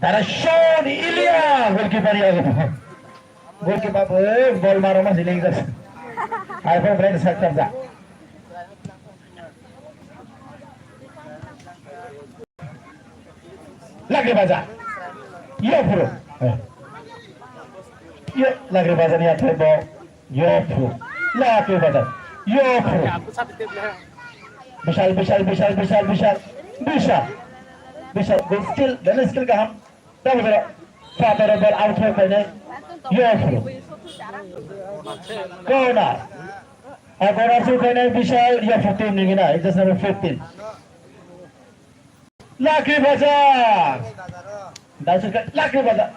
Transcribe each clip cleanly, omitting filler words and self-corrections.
Tarashon Ilya goalkeeper ya goalkeeper ball maro masih lagi jas iPhone brand set kerja lagi baca yo pro yo lagi baca ni atas ball yo pro lagi baca yo pro bisa skill dan skill kaham dah betul father ball out हो करने यो pro corner corner से करने विशाल यो 15 नहीं ना just number 15 Lucky Bazaar that's it Lucky Bazaar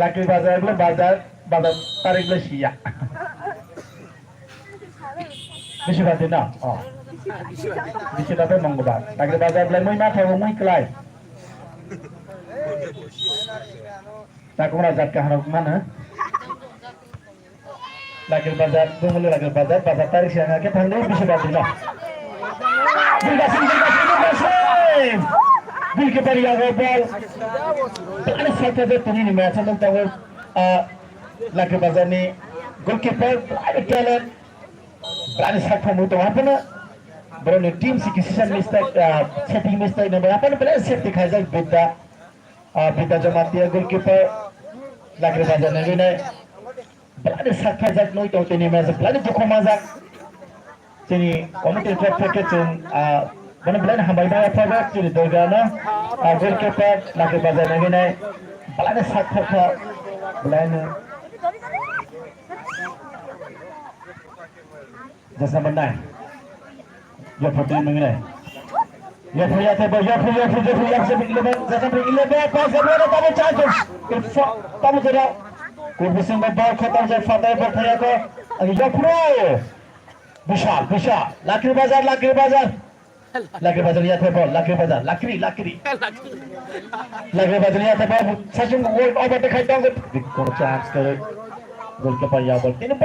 Lucky Bazaar itu bazar tarik Malaysia Bisi batin na bisi dapat mengubah Lucky Bazaar belum mau tahu mau kelai tak kau razat kahar mana Lucky Bazaar bungul Lucky Bazaar tarik siang ke thang bisi batin na goalkeeper yang ball ada satu tadi ni match yang tahu Lucky Bazaar ni goalkeeper ada talent berani sakit mutu apa na berani tim si decision mistake setting mistake ni apa na player set dikhai jai bida jamatia goalkeeper Lucky Bazaar ni berani sakit jat noi tahu ni match berani tu komazak jadi komentator package mana berani hambai bayar pada jadi dorgana goalkeeper Lucky Bazaar ni berani sakit berani just number 9 yo for 10 mengenai yo for ya tebo yo for yang sebelum 11 just number 11 pass bola tamu chance tamu jera kurbusin ball khatam jai father ball thaya ko yo pro vishal Lucky Bazaar ya tebo Lucky Bazaar Lucky Bazaar ya tebo sachin world over the khaitang ko chance kare goalkeeper ya ball ini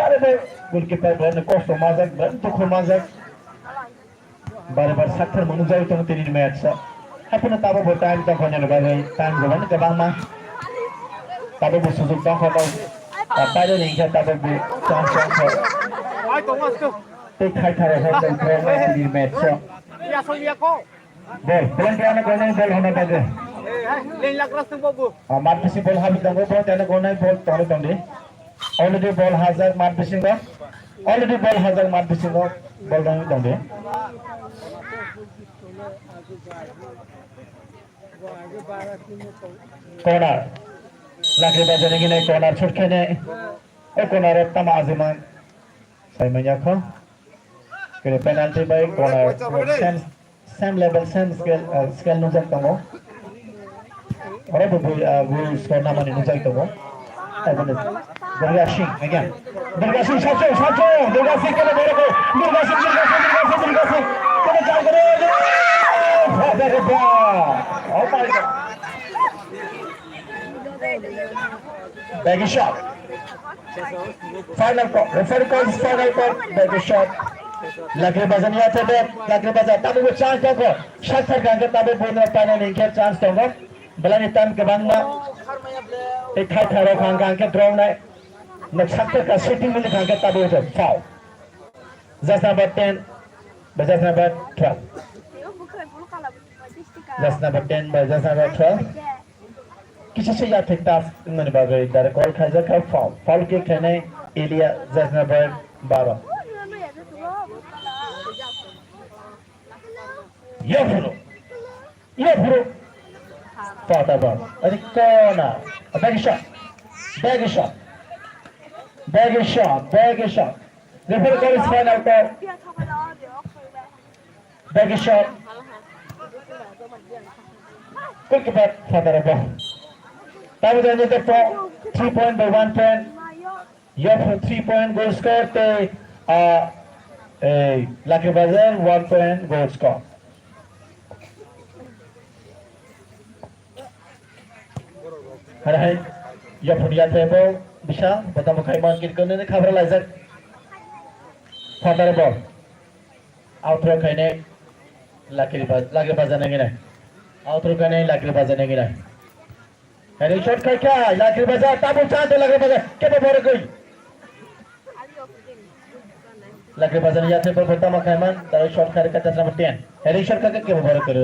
goalkeeper berani kosto mazak berani toko mazak bare sakthar menujai tong tini match hapuna tabo bo time tong khone bagai time go bani kabang ma tabo bo sujok tong khone tabo ni kha tabo bo chance ai tong mas ko te khai thare ho tong tini match ya so ya ko bol plan plan ko nei bol hona bagai len lakras tu bobu mat pisi bol habi tong bo tane go nei bol tong de already ball hazard mat bisingo ball dong dong corner Lucky Bazaar ni corner chut khane corner tam aziman sai manya kho kene penalty by corner same level same scale no jak tango ore bu score na mani no jak tango Durga Singh again. Durga Singh sacho. Durga Singh kena bola ko. Durga Singh. Kena jal kare. Father ball. Oh my God. Baggy shot. Final call. Referee calls final call. Baggy shot. Lucky Bazaar ni ate bet. Lucky Bazaar. Tabu ko chance ko. Shot sar ganga tabu bola final ni ke chance to ko. Belani time ke bangma. Ek tharo khang ke draw na. Naksakta ka setting में लिखा के तब उसे foul. Just number 10, just number 12. Just number 10 by just number 12. किसी से याद था मैंने बात इधर कॉल खाजा का foul के कहने एलिया just number 12. ये ब्रो फाटा बॉल अरे corner baggy shot referee call is final call baggy shot goalkeeper father ball time is ended for 3 point by 1 point you have 3 point goal score te Lucky Bazaar 1 point goal score hai ya punya table bisa pertama kali main kita ni khabar lazat father ball out throw kene lagi bazan lagi nih. Outro kan ini lagi bazan lagi nih. Heading shot क्या lagi bazan tabu चाहते lagi bazan क्या बारे कोई lagi bazan ya थे पर pertama kaiman tahu shot kari kata sama tian heading shot क्या बारे करो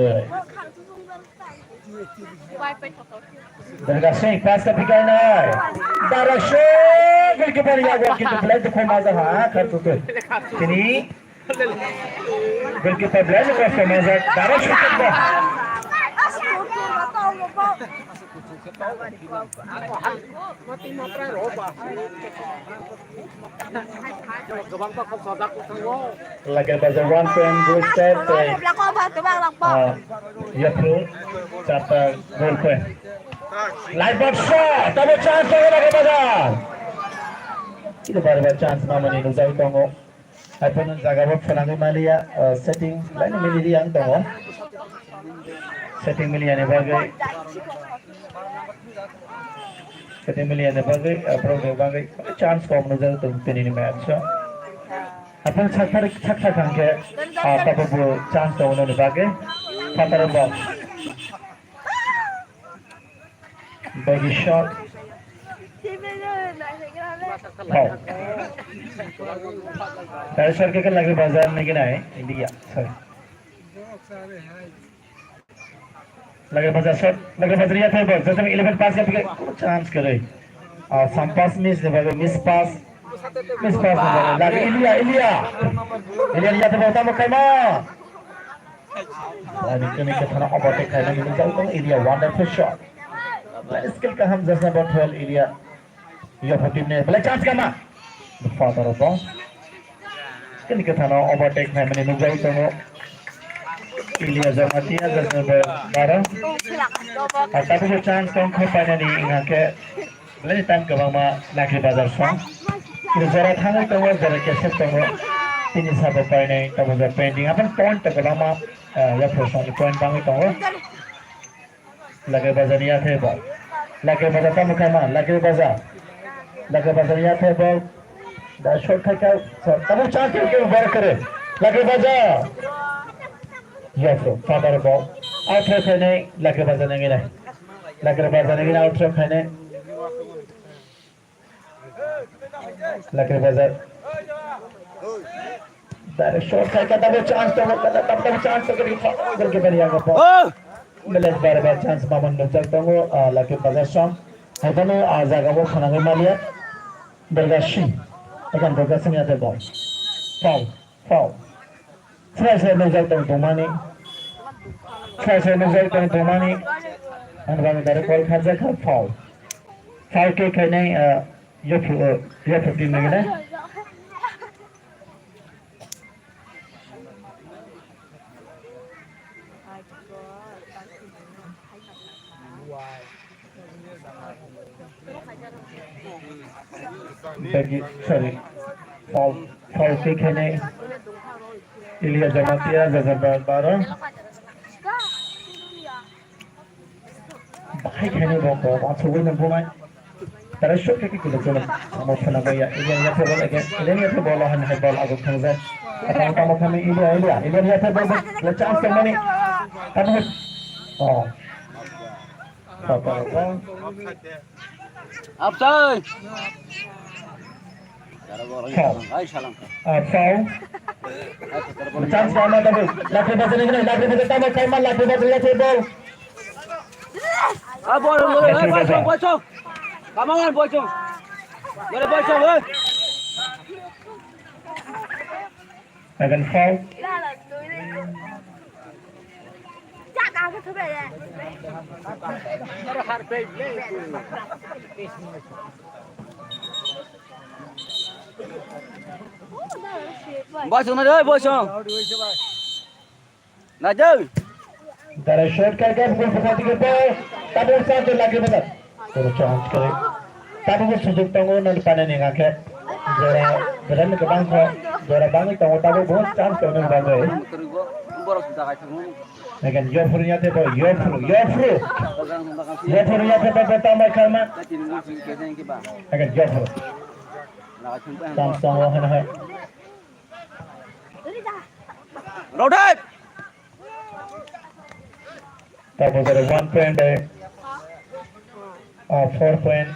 Bergasing pass ke pikai nai. Darasho goalkeeper ya goalkeeper play tu maza ha kar tu tu. Kini goalkeeper play tu maza Darasho tu. Lagi buzzer 1 point goal set. Ya pro chapter goal point. Live box shot, double chance lagi buzzer. Itu baru chance nama ni nuzai tongo. Apun jaga buat penanggu malia setting lain milih yang tongo. Setting milih yang bagai. Setting milih yang bagai. Program bagai. Chance kau nuzai tongo ini match. Apun cakar kangke. Tapi bu chance tongo nuzai bagai. Fatar box. Bagi shot. Foul. Dari shot ke lagi bazar नहीं गिना है India. Sorry. लगे bazar shot, लगे bazar या थे ball. जैसे 11 पास या फिर chance करे. Some pass miss दे बागे miss pass दे बागे. लगे India या थे बहुत आम खाइमा. लाइन कने के थाना अबाटे खाइना मिल जाए तो India wonderful shot. Line skill का हम जैसा बहुत well India. ये टीम ने पहले चांस करना फादर ऑफ बॉल कहीं के थाना ओवरटेक में मैंने नुजाई तो इलिया जमातिया जैसे बारह और तब जो चांस कौन खो पाने नहीं इन्हें के पहले टाइम के बाद मां लाके बाजार सॉन्ग ये जरा थाने तो वो जरा कैसे तो वो तीन हिसाब पाने तब वो पेंटिंग अपन पॉइंट तक बाद मां या प्रोसेस पॉइंट बांगे तो वो लगे बाजारिया थे बॉल लगे बाजार का मुकामा लगे bazar थे बॉल दा शॉट का क्या तब चांस के ऊपर करे लगे बाजार या तो फादर बॉल आउट है नहीं लगे बाजार नहीं आउट है नहीं लगे बाजार दा शॉट का क्या तब चांस तो चांस तो करके बढ़िया का मिले बार चांस मामन लोग चलते हो लगे बाजार सॉन्ग है तो ना आजागा वो खाना में Mallya Bergashi, akan bergasing ada ball, foul. Fresh air menjadi temani, anda dari ball kerja kan foul ke kene ya tim lagi na. Sorry, foul kick है नहीं इलिया जमातिया जज़बार बारा बाइक है नहीं बहुत बहुत सुबह में बोला तरह शॉट के किधर चला हम उठना गया इलिया थे बॉल है बॉल आगे खंजा आता मौका में इलिया थे बॉल ले चांस करना नहीं तब Upside. Foul. Chance mana double. Laki bazar ini, laki bazar tambah Kaiman, laki bazar ya ball. Ball. Come on, boy. Again foul. Boy xuống đây, boy xuống. Nào chứ. Dari shot करके गोल फंसा दिए पे तब वो साथ लगे बता तो चांस करे तब वो सुजुक तंगो न पाने नहीं आके जरा बदल के बांग को जरा बांग तो तब वो बहुत चांस करने वाला है लेकिन यो फुरिया थे तो यो फुरिया थे तो बता मैं करना लेकिन यो फुर चांस तो वो है Rotate. Tapos ada 1 point by 4 point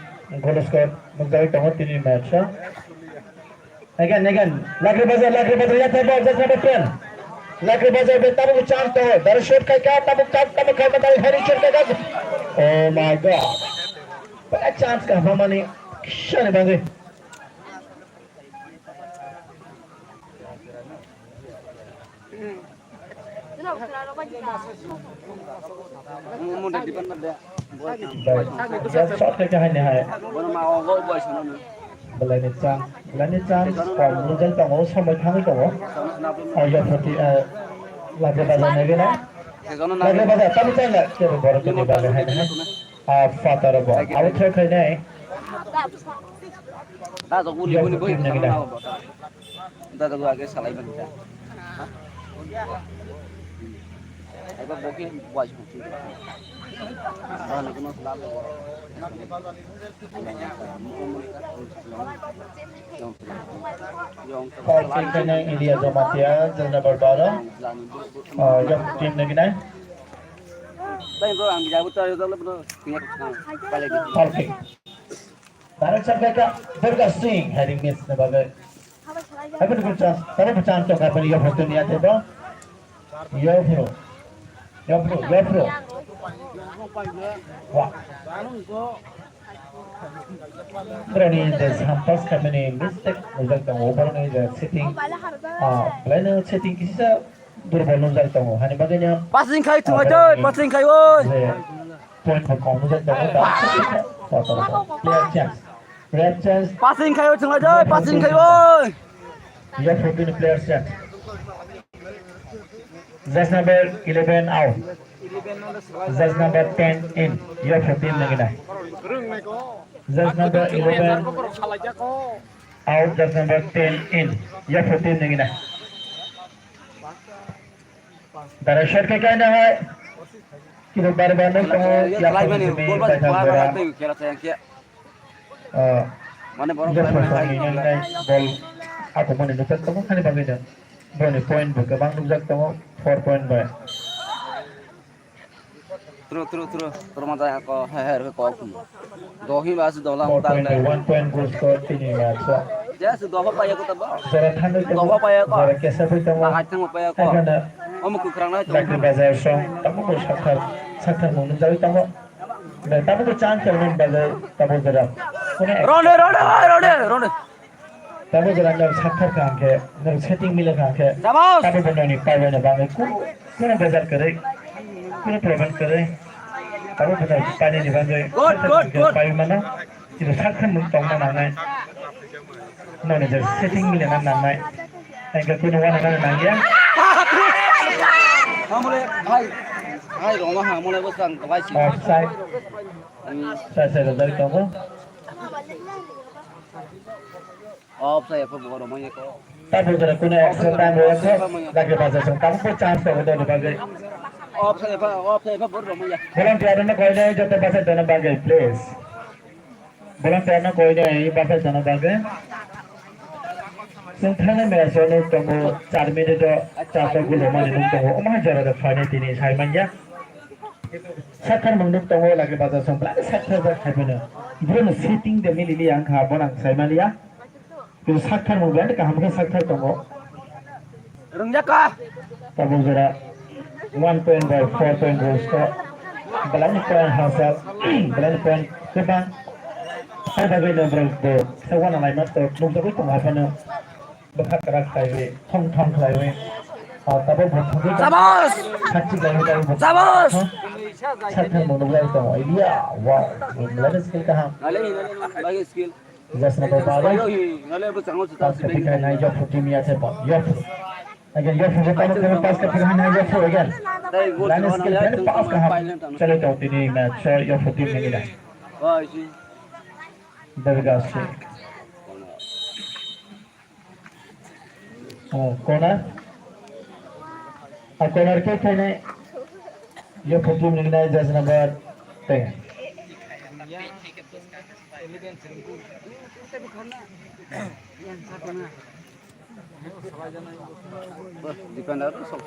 goal score magdawit tamo tini match ha. Again lagri bazar ya tabo just number 10 lagri bazar be tabo chance to dar shot kai ka tabo kai badai hari shot ka oh my god bada chance ka hamani shane bange Mudah di depan ada. ya shot kai ka hai Mana mau gol boy sana. belani chance kom result tamo samai thangi tamo ya photi lagri bazar nege na Sana lagri na. bazar tamo changa ke bor ko ni baga hai na fatara bo out kai nai Ta to guli boy sana na. Ta to aage salai ban ta. Eba boki boy sana. Ah ni kono salam. Foul team ka ng India Jamatia, jersey number 12. Yung team na ginay. Baik bro, ang jago tayo daw bro. Pinya pala gitu. Foul kick. Parang sabi ka, Durga Singh heading miss na bagay. Have a good chance. Parang chance to happen yung photo niya, diba? Yo bro. Wah. Pero ni this hampas kami ni mistake result ang over ni the setting. Plan setting kisi sa durbal result ang hani bagay niya. Passing kai tu aja, passing kai oi. Point for result ang player chance. Passing kai oi tu aja, passing kai oi. You have 14 players chance. Just number 11 out. Just number 10 in. You have 15 lagi dah. Just number 11 out. Just number 10 in. You have 15 lagi dah. Dari shot ke kena hai. Kita baru-baru kamu Ya lain mana? Gol pas bola tu kira saya kia. Mana baru Just main for hai. ini ball. Aku mana nukar kamu kan bagi dah. Bani point buka bang nukar kamu 4 point by. Terus mata aku her ke kau pun. Dohi masih dolang 4 utang point by dah. 1 point goal score ini match. Ya sudah apa payah aku tabah. Zara thangai kamu. Doha payah kau. Zara kesa pun kamu. Nah hati aku payah kau. Karena Om aku kerana lagi bazar song, kamu ko sakar mo nung jawi kamu. Na kamu ko chance kamu bazar kamu zara. Ronde. Kamu zara na sakar kangke, na setting mila kangke. Vamos. Kamu benar ni pawe na bangai kuna bazar kare, kuna problem kare. Kamu benar pani ni bangai. Good. Pawe mana? Itu sakar mo tong na nangai. No ni jar setting mila na nangai. Engkau kuna wana na nangai. Mulai hai rumah mulai besar kawai sih. Offside. Saya dari kamu. Offside apa bukan rumahnya kau. Tapi kalau kuna extra time berapa lagi bazar song kamu ko chance kamu dah dibagai. Offside apa bukan rumahnya. Volunteer na koi na jote bazar dana bagai please. Volunteer na koi na ini bazar dana bagai. Sentana mera sono kamu 4 minit do 4 gol mana nung kamu omah jara da final tini sai manja. Sakar mengnuk kamu lagi bazar song plan sakar da happen. Bro sitting de milili yang kha bonang sai malia. Itu sakar mungkin ka hamka sakar kamu. Rengjaka. Kamu jara 1 point by 4 point goal score. Belani point hasil. Belani point kebang. Saya bagai nombor do. Saya wana lain mat to nung tahu kamu apa na. Bekat keras kayu, thong kayu. Tapi bukan. Vamos. Kacik kayu. Vamos. Sakar mengnuk lagi kamu. Idea, wow. Belani skill kaham. Lagi skill. Just number 12. Nale bersangkut Pas ketika naik job tim ya cepat. Job. Again job kamu pas ketika naik job again. Belani skill kan pas kaham. Chalo to tini match job tim ini dah. Wah sih. Durga Singh. Corner. Corner ke kene. Job tim ini dah just number 10. Defender সব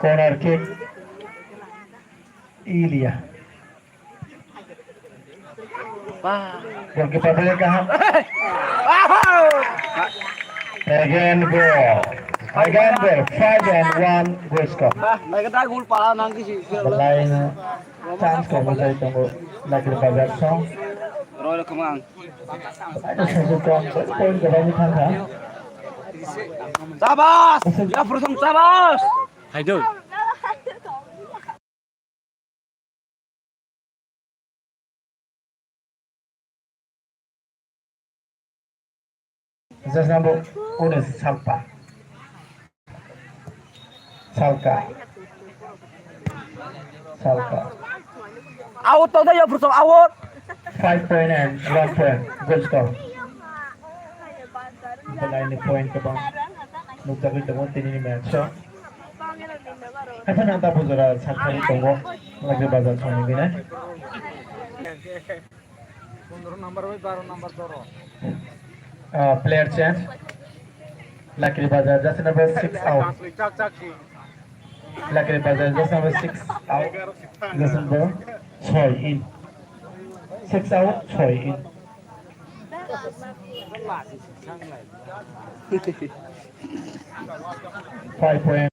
corner kick Ilya goalkeeper dari Kaham again goal 5-1 goal score mereka gol pala nangki sih lain chance ko mencari tunggu lagi Bazar Song Roy kemang ada satu poin ke bawah tangga Sabas ya Prasam Sabas Haidul just number 1 is Salka out tau ya Prasam out 5 point and 1 point goal score lain point ke bawah nukjagui tunggu tinini match apa nanta bujara sakari tunggu lagi Bazar Song ini na 15 number 12 number toro player change Lakri Bazar just number 6 out Lakri Bazar just number 6 out just number 6 in 6 out 6 in 5 point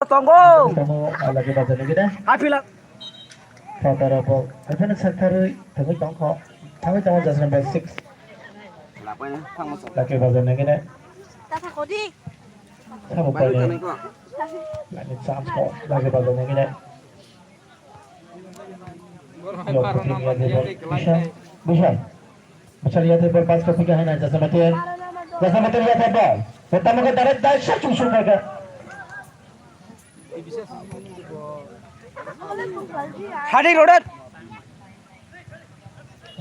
tunggu kamu lagi Bazar lagi dah hafilat Fatara ball apa sakari tunggu just number 6 kenapa ya sang masuk Lakri Bazar lagi dah sama balik point kan itu lagi chance ko lagi Bazar lagi dah yo putting ya de Bishal ya de ball pass ko fika hai na just number 10 ya de ball pertama ke darat dah shot shoot mereka Hadi rodet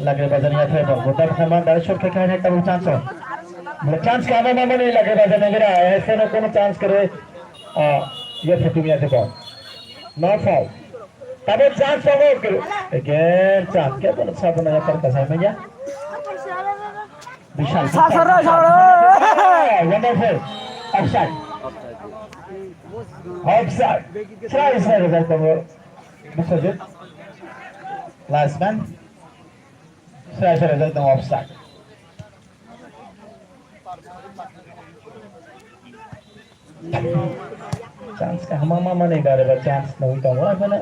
Lakri Bazar ya de ball botar sama darat shot fika hai tब chance हो chance का आना नहीं Lakri Bazar ने गिरा ऐसे ना कोनो chance करे ये फटी या de ball not foul तब chance हो गया again chance क्या बोला सब ना पर कसा में या विशाल wonderful offside try saya result tunggu Biswajit last man saya result tunggu offside chance ka mama mana ibarat chance nawi tunggu apa na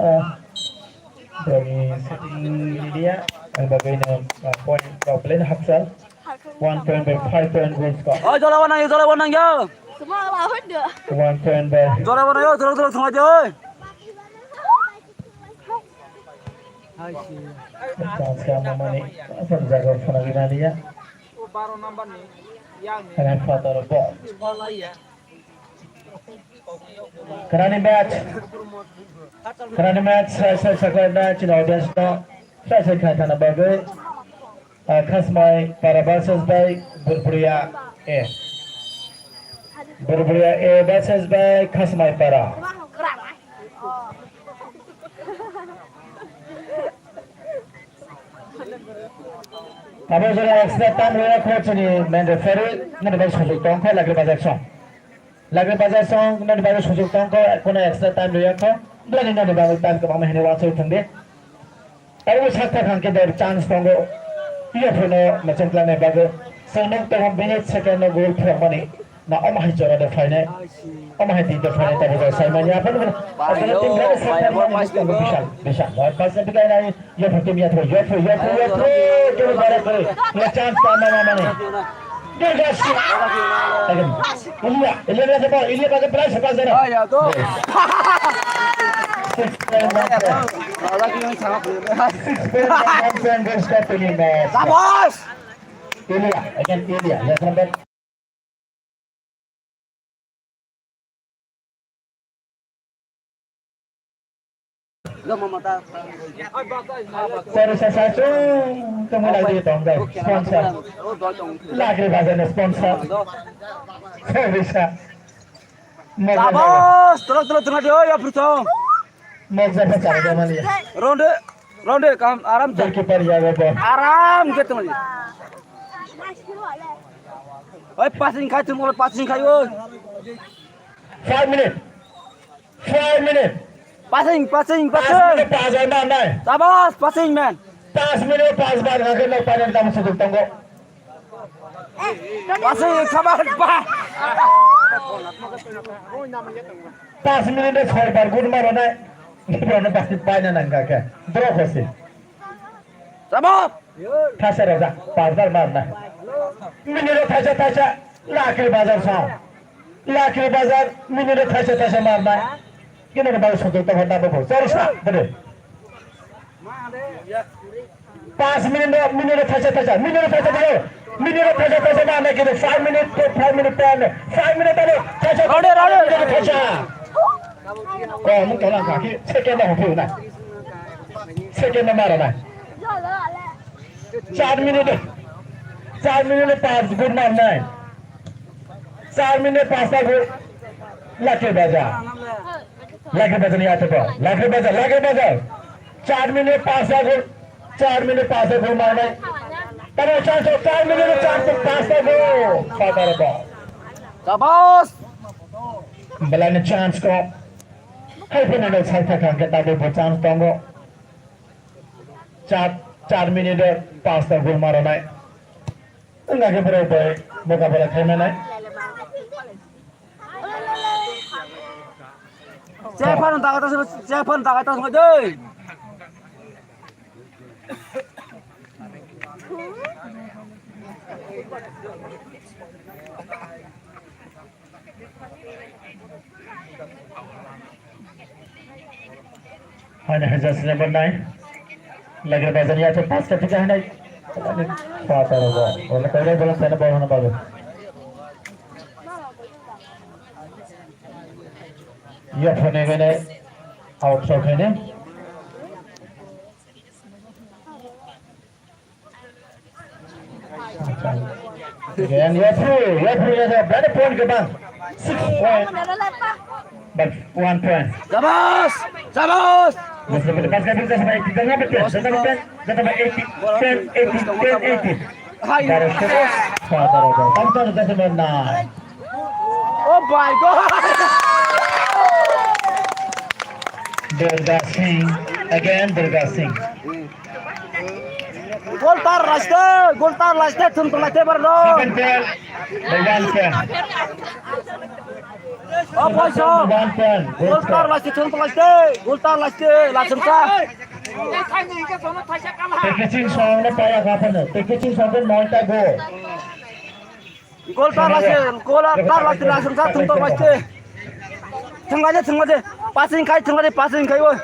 dari setting dia bagaimana point problem Hafsal 1 point by 5 point goal score ôi cho nó nang nhá 1 point by cho nó nhá terus sengaja ơi chance ka mama ni apa jaga phone gina dia 12 number nih yang and father ball bola ya Karani match saya sekarang cina audience no saya kata na bagai khasmai para versus by Burburia A versus by khasmai para Apa sudah extra time raya coach ni main referee nanti baru sujuk tongkol lagi Bazar Song lagi Bazar Song nanti baru sujuk tongkol kuna extra time raya ko belum nanti baru time ke mama ini waktu itu deh Aku sakit kan kita chance tonggo iya punya macam kelana baru senang tengok minit second goal perang ni na omah jora de final omah di de final tapi saya mana apa pun apa tim kan saya bisa pas sampai kaya ni ya pakai miat tu ya tu barat tu ya chance sama mama ni dia gasih Ilya pakai price apa sana ya tuh lagi yang sangat Sabas Ilya again Ilya ya sampai Sorry saya kamu lagi tonggak sponsor lagi bahasa sponsor saya bisa Sabos, terus tengah dia ya Bruto. Mokza cara Jamalia. Ronde kam aram tuh. Goalkeeper jaga ball. Aram gitu mah. Oi passing khai tuh mulai passing khai oi. 5 minutes. 5 minutes. Passing. 5 minutes pass ada nai. Sabos, passing man. 5 minutes pass baad agar nak panen tamu seduk tanggo. Passing sabar pa. 5 minutes छह बार good मारो ना निपरने पasti पानी नंगा क्या drop होसी Sabos. थाशा रहा पास बार मारना मिनिरो थाशा लाखे बाजार मिनिरो थाशा मारना किन्हें बाल सोचो तो हटा बो चलो सा बड़े 5 मिनिरो थाशा मिनिरो थाशा मारना किन्हें 5 minutes plan 5 minutes आले थाशा थाशा oh mungkin lah kaki second dah hopul na second dah marah na 4 minute pass good man na 4 minute pass dah good lake baza नहीं आते तो lake baza 4 minute pass dah good 4 minute pass dah good marna tapi chance 4 minute chance pass dah good father ball Sabos. belanya chance ko hai pun ada saya kan kita ada chance tunggu 4 minute pass dah gol मारा ना enggak ke berapa muka bola kena ना Siapa tak kata semua deh. hanya hanya number 9 lagi bazan ya tu pass ketika hendak father ball bola kaya bola sana ball mana bagus ya phone gane out shot है ने again ya through ya better point ke bang 6 point but 1 point Sabos. Masih lepas kan bisa sampai 3 betul sampai 10 Dari father ball tonton dah sampai 9 Oh my god. Durga Singh again Durga Singh Gol tar laste तुम तो लाते बरनो. second point Bhagan Khan Oh boy so. Bhagan Khan Gol tar laste तुम तो laste langsung ka. packaging song na paya kapan na packaging song kan 9 ta go Gol tar laste langsung ka तुम तो laste. Tengah je. Passing kai woi.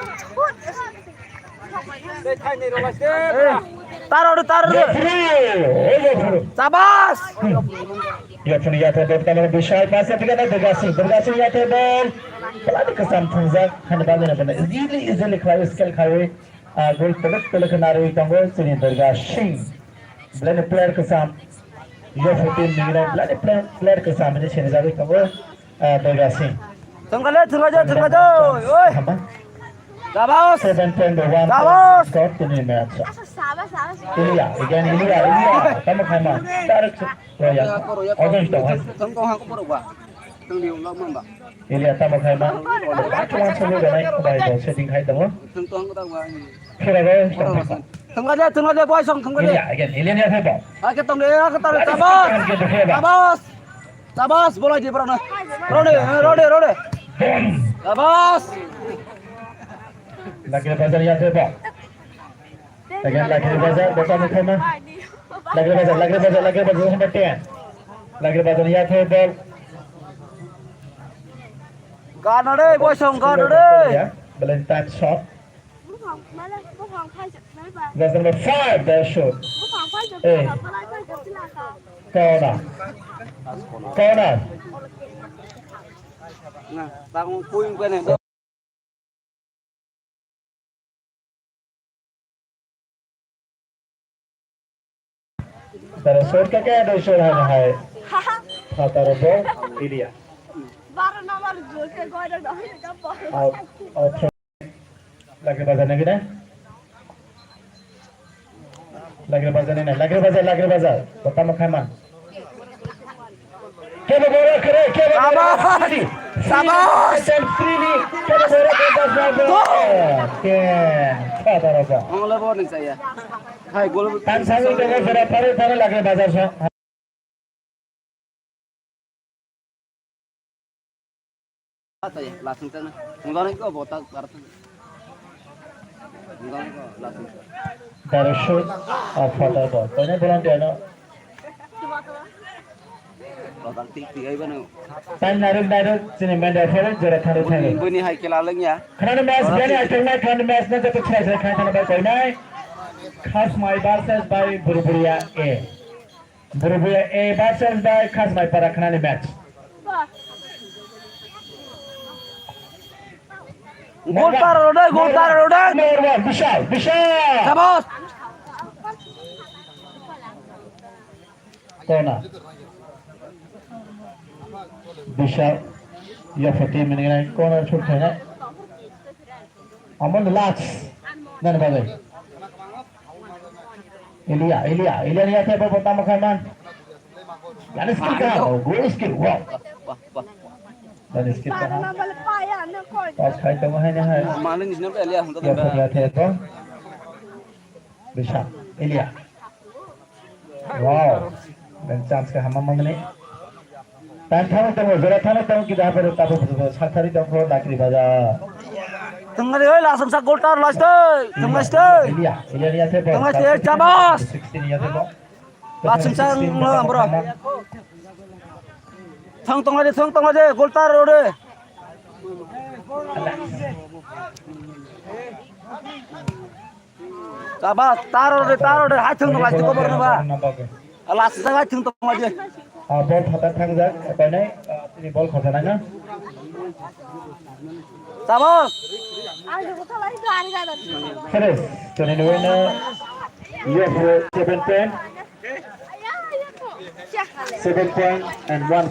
Taruh. Sabas. ya pun ya tadi kalau Bishal pas tapi kan Durga Singh ya tadi ball pelan kesan Thunza kan bagian apa easily khawi skill khawi gol pelak kenari tanggo sini Durga Singh belanja player kesan ya 14 minit belanja player kesan ini sini jadi tanggo Durga Singh Tengah je. Oi. Sabos. 7.1 Sabos. score ini match Ilya kamu kama tarik roya orange tu kan Tengah kau perlu ba. Tengah dia ulang mamba. Ilya kamu kama cuma sebelum naik baik setting hai tengok Tengah kau tahu ba. kira kau Tengah je boy song tengah je. Ilya again Ilya ni apa ball Kita tahu Sabos bola je berana. Rode. Sabos. lagi bazar ya tu ball again lagi bazar betul ni kama lagi bazar sampai 10 lagi bazar ya tu ball Ganade boy song ya balance time shot that's number 5 that shot corner Nah, tanggung puing kene. Tara shot ka kaya do shot hai father ball Ilya 12 nomor juga gol dah dapat. out lagi bazar lagi dah lagi bazar pertama Khaman Kena bola kere Sabas. Srini kena bola ke atas kata raja Angla warning saya. Hai gol. tan sangat dengan pada lagi bazar sah Apa ya? Langsung sana. Mungkin kau botak kartu. Mungkin kau langsung. direction of father ball kau ni bola dia no Botak tiga iban. tan direct sini main reference jera thare thare Bunyi hai kelaleng ya. Kerana match dia ni akhirnya kerana match ni jatuh cerai cerai kerana baik kau ni khas mai versus by Buruburia A versus by khas mai para kerana match Gol taruh udah. Number 1 Vishal Sabas. Kona Vishal ya Fatih mengenai corner shoot है Aman last nan bagai Ilya ni apa pertama Khaman dan skill kan goal skill wow Wah. dan skill 12 kan nomor payah nak gol. pas khai tengah ni hai Mana ni sini lihat untuk ya Fatih थे तो Vishal Ilya wow dan chance ka hamam mengenai tan thang zora thang kita apa tahu sakari tahu lakri baza Tengah dia langsung sak gol taruh last day. Tengah day. Ilya ni ate Tengah dia Sabas. 16 ni ate ball Langsung sang bro. Tengah dia gol taruh deh. Sabas taruh deh. Hai tengah last ko baru ba. Last sang hai tengah dia. ball thata thang jak apa ni ini ball khotana na Sabas. Ada betul lagi dua hari kan. Serius tuni nuena you have 7 point Ayah tu. Siap kali. 7 point and 1